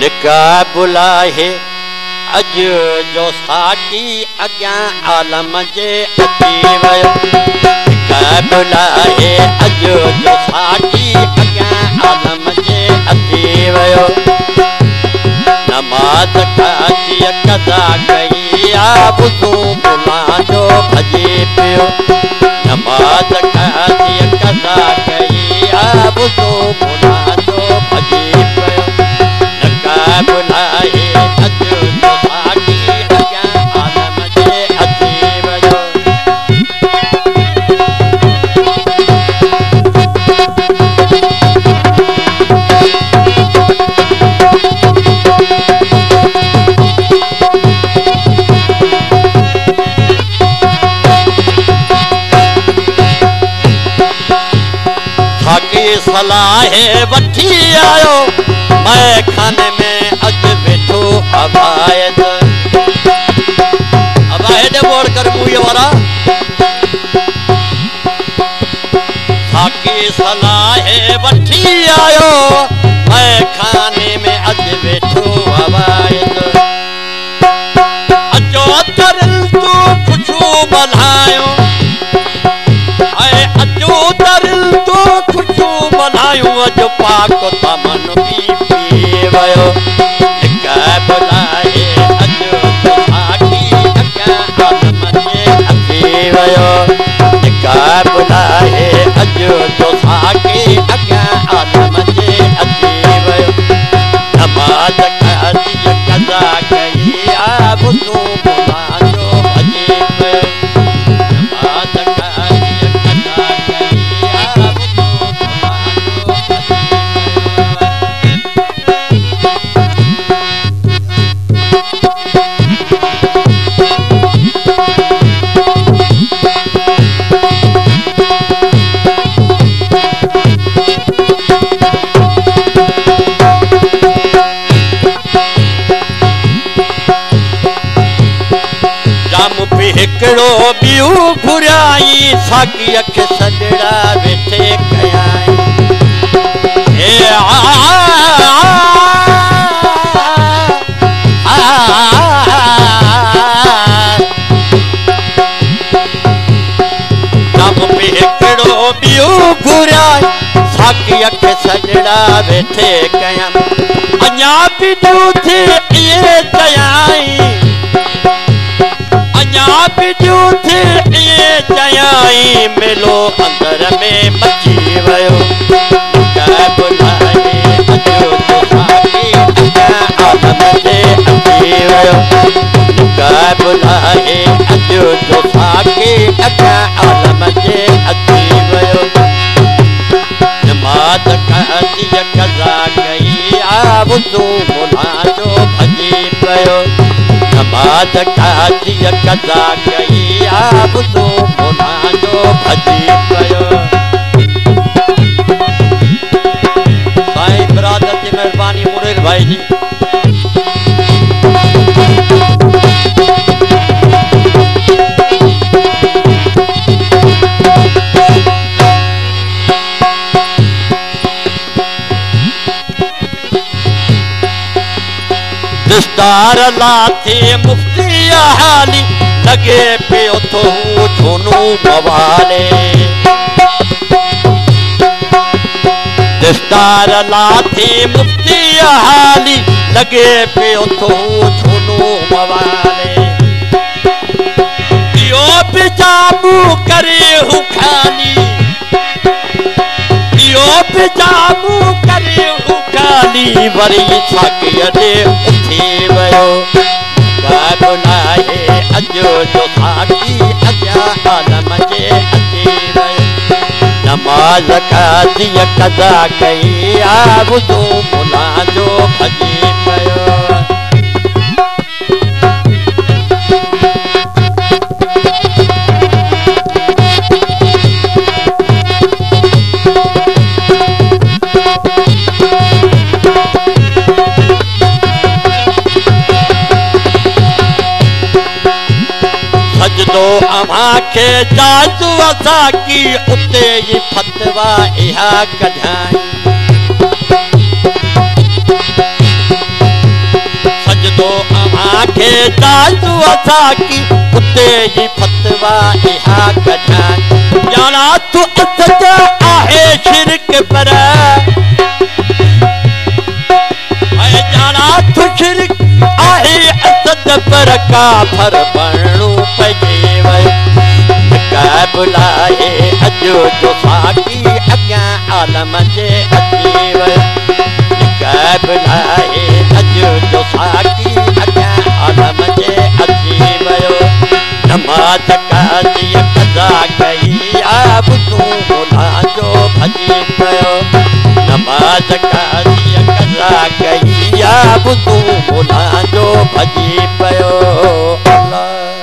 निकाबुला है अज जो साकी अग्यां आलम जे अची वयो निकाबुला है अज जो साकी अग्यां आलम जे अची वयो नमाज काजी कदा कई बुधू बुला जो भजे पियो नमाज काजी कदा कई बुधू बुला जो भजे पियो निकाबुला है अज जो साकी अग्यां आलम जे अची वयो सलाहे वठी आयो मैं खाने में अज बैठो अबायद बोल कर मुझे वाला साकी सलाहे वठी आयो मैं खाने में अज बैठो अबायद अजो तरल तू खुशू बनायो अजो तरल तू खुशू बनायो अज पाक तमन पी वयो निकाबुला है अज जो साकी अग्यां आलम जे अची वयो निकाबुला है अज जो साकी अग्यां आलम जे अची वयो नमाज काजी कदा कई बुधू बुला जो भजे पियो नमाज काजी कदा कई बुधू बुला जो भजे हिकड़ो बियो घुराई साकी अख सजड़ा वेठे कयाई ए जम पे हिकड़ो बियो घुराई साकी अख सजड़ा वेठे कया अञा बि थे ये चयाई थे ये चयाई मिलो अंदर में मची वयो निकाबुला है अज जो साकी अग्यां आलम जे अची वयो निकाबुला है अज जो साकी अग्यां आलम जे अची वयो नमाज काजी कदा कई बुधू बुला जो भजे पियो नमाज काजी कदा कई बुधू बुला जो भजे पियो साईं बरादर जी मेहरबानी मुनीर भाई जी दिस्तार लाथे मुफ्ती हाली लगे पियो तो झोनू मवाले दिस्तार लाथे मुफ्ती हाली लगे पियो तो झोनू मवाले पियो पिजामू करे हूँ खाली पियो पिजामू करे हूँ खाली वरी साकी अॾे उठी वयो निकाबुला है अज जो साकी अग्यां आलम जे अची वयो नमाज काजी कदा कई बुधू बुला जो भजे पियो अमां खे जाजू साकी उते ही फतवा इहा कढाई खे दासू असांकी कुते जी फतवा इहा कढां ॼाणा तूं असद आहे शिरक पर ॼाणा तूं शिरक आहे असद पर काफर बणणो पइजी वियो बुलाए अजो जो साकी अॻियां आलम जे अची वियो बुलाए अजो जो साकी अॻियां आलम जे अची वियो नमाज़ काज़ी कज़ा कई अब तूं मुला जो भॼी पियो नमाज़ काज़ी कज़ा कई अब तूं मुला जो भॼी पियो अल्लाह